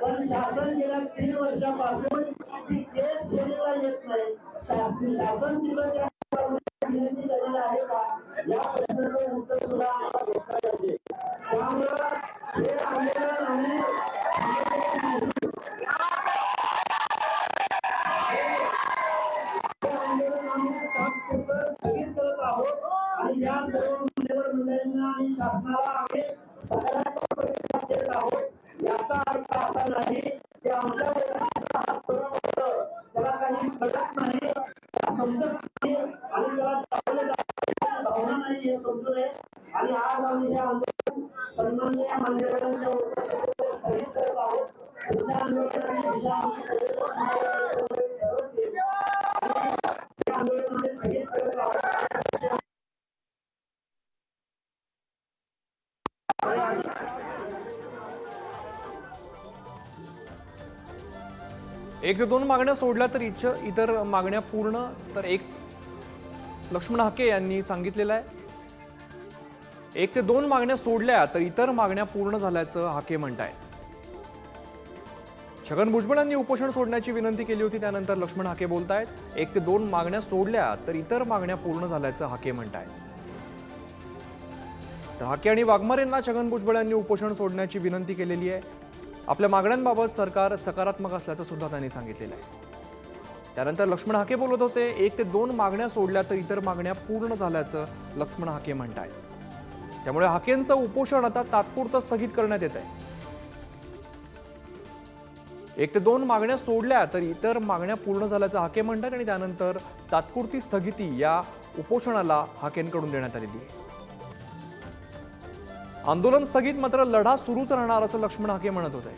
पण शासन गेल्या 3 वर्षापासून ती केस केलेला येत नाही. शासन तिथं विनंती केलेली आहे का या प्रश्नाचं उत्तर सुद्धा आम्हाला भेटलं पाहिजे. त्यामुळं हे आंदोलन आम्ही स्थगित करत आहोत आणि या सर्व मान्यवर मंडळींना आणि शासनाला आम्ही सकारात्मक प्रतिसाद देत आहोत. याचा अर्थ असा नाही की आमच्या त्याला काही कळत नाही, समजत नाही आणि त्याला भावना नाही हे समजू नये. आणि आज आम्ही हे आंदोलन सन्माननीय मान्यवरांच्या स्थगित करत आहोत. पुढच्या आंदोलनाची दिशा आम्ही आंदोलन स्थगित करत आहोत. एक ते दोन मागण्या सोडल्या तर इतर मागण्या पूर्ण, तर एक लक्ष्मण हाके यांनी सांगितलेलं आहे. एक ते दोन मागण्या सोडल्या तर इतर मागण्या पूर्ण झाल्याचं हाके म्हणतायत. छगन भुजबळ यांनी उपोषण सोडण्याची विनंती केली होती, त्यानंतर लक्ष्मण हाके बोलतायत. एक ते दोन मागण्या सोडल्या तर इतर मागण्या पूर्ण झाल्याचं हाके म्हणतायत. तर हाके आणि वाघमारेंना छगन भुजबळ यांनी उपोषण सोडण्याची विनंती केलेली आहे. आपल्या मागण्यांबाबत सरकार सकारात्मक असल्याचं सुद्धा त्यांनी सांगितलेलं आहे. त्यानंतर लक्ष्मण हाके बोलत होते. एक ते दोन मागण्या सोडल्या तर इतर मागण्या पूर्ण झाल्याचं लक्ष्मण हाके म्हणतायत. त्यामुळे हाकेंचं उपोषण आता तात्पुरतं स्थगित करण्यात येत आहे. एक ते दोन मागण्या सोडल्या तर इतर मागण्या पूर्ण झाल्याचं हाके म्हणतात आणि त्यानंतर तात्पुरती स्थगिती या उपोषणाला हाकेंकडून देण्यात आलेली आहे. आंदोलन स्थगित मात्र लढा सुरूच राहणार असं लक्ष्मण हाके म्हणत होते.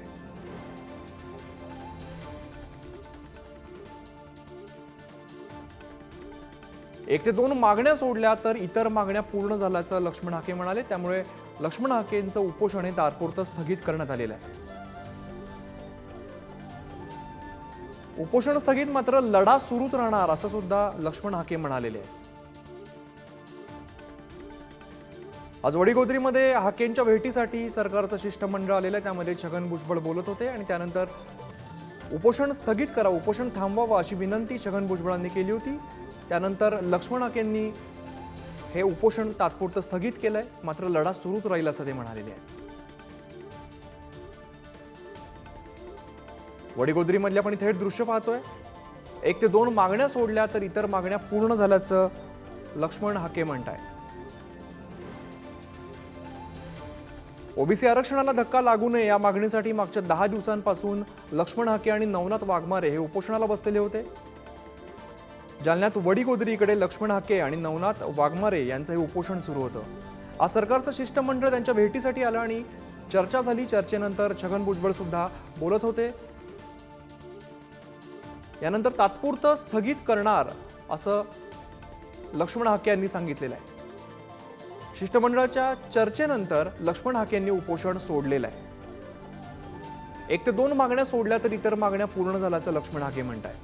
एक ते दोन मागण्या सोडल्या तर इतर मागण्या पूर्ण झाल्याचं लक्ष्मण हाके म्हणाले. त्यामुळे लक्ष्मण हाकेंचं उपोषण हे तात्पुरतं स्थगित करण्यात आलेलं आहे. उपोषण स्थगित मात्र लढा सुरूच राहणार असं सुद्धा लक्ष्मण हाके म्हणालेले आहे. आज वडीगोद्रीमध्ये हाकेंच्या भेटीसाठी सरकारचं शिष्टमंडळ आलेलं आहे. त्यामध्ये छगन भुजबळ बोलत होते आणि त्यानंतर उपोषण स्थगित करा, उपोषण थांबवावं अशी विनंती छगन भुजबळांनी केली होती. त्यानंतर लक्ष्मण हाकेंनी हे उपोषण तात्पुरतं स्थगित केलंय, मात्र लढा सुरूच राहील असं ते म्हणालेले आहे. वडीगोद्रीमधले आपण थेट दृश्य पाहतोय. एक ते दोन मागण्या सोडल्या तर इतर मागण्या पूर्ण झाल्याचं लक्ष्मण हाके म्हणतायत. ओबीसी आरक्षणाला धक्का लागू नये या मागणीसाठी मागच्या 10 दिवसांपासून लक्ष्मण हाके आणि नवनाथ वाघमारे हे उपोषणाला बसलेले होते. जालन्यात वडीगोद्रीकडे लक्ष्मण हाके आणि नवनाथ वाघमारे यांचं हे उपोषण सुरू होतं. आज सरकारचं शिष्टमंडळ त्यांच्या भेटीसाठी आलं आणि चर्चा झाली. चर्चेनंतर छगन भुजबळ सुद्धा बोलत होते. यानंतर तात्पुरतं स्थगित करणार असं लक्ष्मण हाके यांनी सांगितलेलं आहे. शिष्टमंडळाच्या चर्चेनंतर लक्ष्मण हाके यांनी उपोषण सोडलेलं आहे. एक ते दोन मागण्या सोडल्या तर इतर मागण्या पूर्ण झाल्याचं लक्ष्मण हाके म्हणतायत.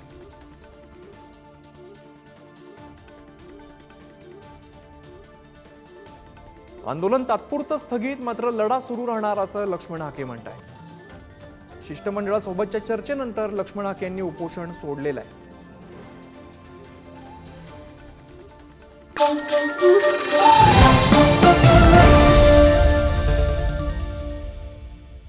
आंदोलन तात्पुरतं स्थगित मात्र लढा सुरू राहणार असं लक्ष्मण हाके म्हणतायत. शिष्टमंडळासोबतच्या चर्चेनंतर लक्ष्मण हाके यांनी उपोषण सोडलेलं आहे.